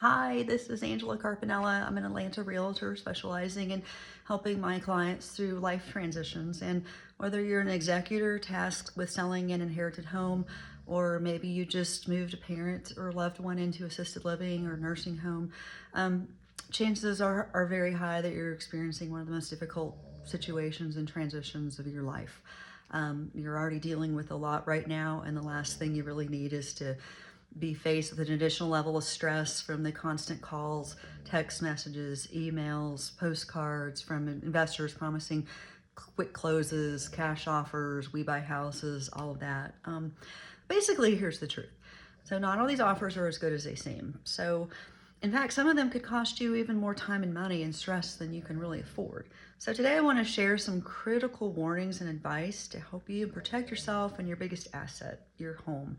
Hi, this is Angela Carpinella. I'm an Atlanta realtor specializing in helping my clients through life transitions. And whether you're an executor tasked with selling an inherited home, or maybe you just moved a parent or loved one into assisted living or nursing home, um, chances are very high that you're experiencing one of the most difficult situations and transitions of your life. You're already dealing with a lot right now, and the last thing you really need is to be faced with an additional level of stress from the constant calls, text messages, emails, postcards from investors promising quick closes, cash offers, we buy houses, all of that. Basically, here's the truth. So not all these offers are as good as they seem. So in fact, some of them could cost you even more time and money and stress than you can really afford. So today I want to share some critical warnings and advice to help you protect yourself and your biggest asset, your home.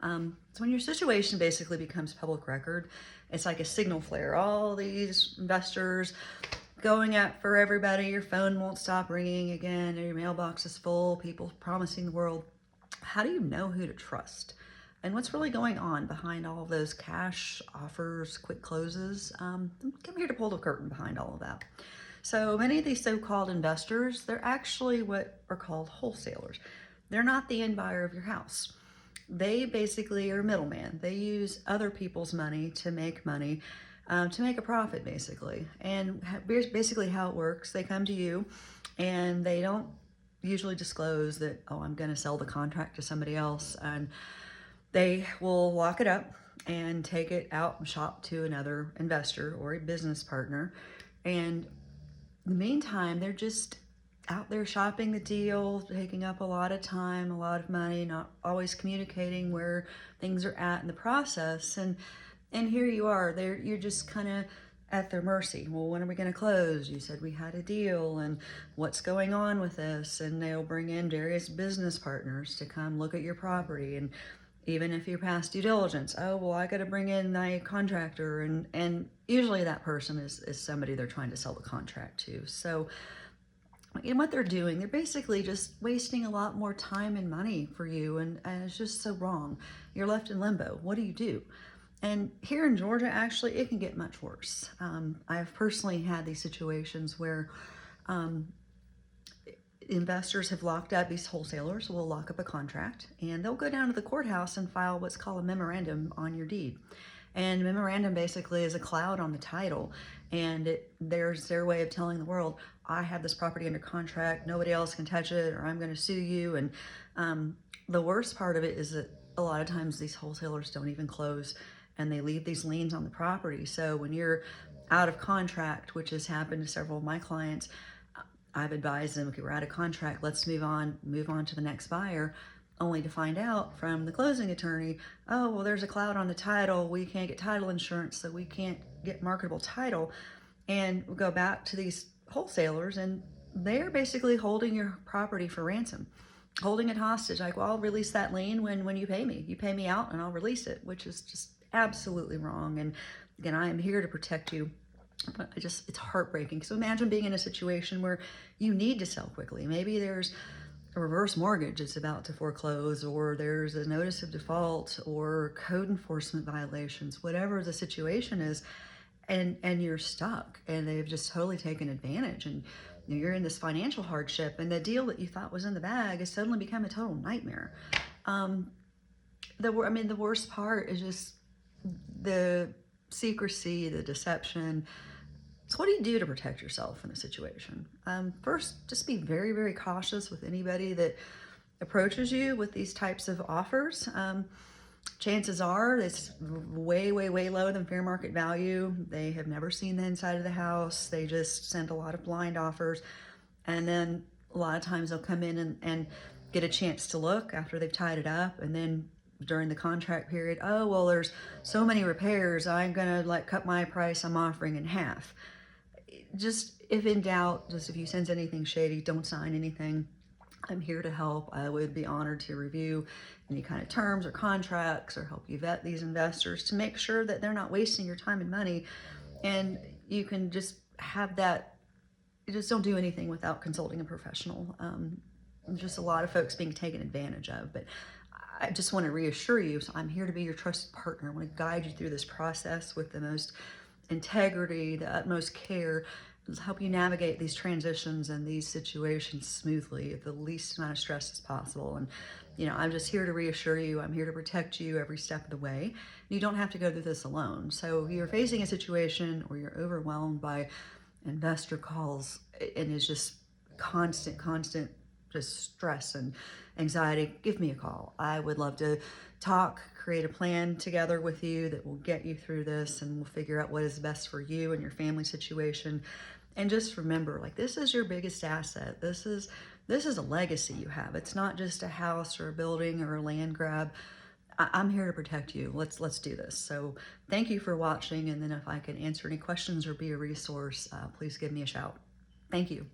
So when your situation basically becomes public record, it's like a signal flare. All these investors going at for everybody. Your phone won't stop ringing again. Your mailbox is full. People promising the world. How do you know who to trust? And what's really going on behind all of those cash offers, quick closes? I'm here to pull the curtain behind all of that. So many of these so-called investors, they're actually what are called wholesalers. They're not the end buyer of your house. They basically are a middleman. They use other people's money to make a profit, basically. And basically how it works, they come to you and they don't usually disclose that, oh, I'm going to sell the contract to somebody else. And they will lock it up and take it out and shop to another investor or a business partner. And in the meantime, they're just out there shopping the deal, taking up a lot of time, a lot of money, not always communicating where things are at in the process. And here you are, you're just kind of at their mercy. Well, when are we going to close? You said we had a deal, and what's going on with this? And they'll bring in various business partners to come look at your property. And even if you're past due diligence, oh, well, I got to bring in a contractor. And usually that person is somebody they're trying to sell the contract to. So in what they're doing, they're basically just wasting a lot more time and money for you, and it's just so wrong. You're left in limbo. What do you do? And here in Georgia, actually, it can get much worse. I've personally had these situations where um, investors have locked up, these wholesalers will lock up a contract, and they'll go down to the courthouse and file what's called a memorandum on your deed. And memorandum basically is a cloud on the title, and there's their way of telling the world, I have this property under contract, nobody else can touch it, or I'm going to sue you. And the worst part of it is that a lot of times these wholesalers don't even close, and they leave these liens on the property. So when you're out of contract, which has happened to several of my clients, I've advised them, okay, we're out of contract, let's move on to the next buyer, only to find out from the closing attorney, oh, well, there's a cloud on the title, we can't get title insurance, so we can't get marketable title. And we'll go back to these wholesalers, and they're basically holding your property for ransom, holding it hostage. Like, well, I'll release that lien when you pay me. You pay me out and I'll release it, which is just absolutely wrong. And again, I am here to protect you. But it's heartbreaking. So imagine being in a situation where you need to sell quickly. Maybe there's a reverse mortgage that's about to foreclose, or there's a notice of default, or code enforcement violations, whatever the situation is, and you're stuck, and they've just totally taken advantage, and you're in this financial hardship, and the deal that you thought was in the bag has suddenly become a total nightmare. The worst part is just the secrecy, the deception. So what do you do to protect yourself in a situation? First, just be very, very cautious with anybody that approaches you with these types of offers. Chances are it's way, way, way lower than fair market value. They have never seen the inside of the house. They just send a lot of blind offers. And then a lot of times they'll come in and get a chance to look after they've tied it up. And then during the contract period, oh, well, there's so many repairs, I'm gonna cut my price I'm offering in half. Just if in doubt, just if you sense anything shady, don't sign anything. I'm here to help. I would be honored to review any kind of terms or contracts, or help you vet these investors to make sure that they're not wasting your time and money. And you can just have that, you just don't do anything without consulting a professional. Just a lot of folks being taken advantage of. But I just want to reassure you, so I'm here to be your trusted partner. I want to guide you through this process with the most integrity, the utmost care, just help you navigate these transitions and these situations smoothly with the least amount of stress as possible. And, I'm just here to reassure you. I'm here to protect you every step of the way. You don't have to go through this alone. So if you're facing a situation or you're overwhelmed by investor calls and it's just constant just stress and anxiety, give me a call. I would love to talk, create a plan together with you that will get you through this, and we'll figure out what is best for you and your family situation. And just remember, like, this is your biggest asset. This is a legacy you have. It's not just a house or a building or a land grab. I'm here to protect you. Let's do this. So thank you for watching. And then if I can answer any questions or be a resource, please give me a shout. Thank you.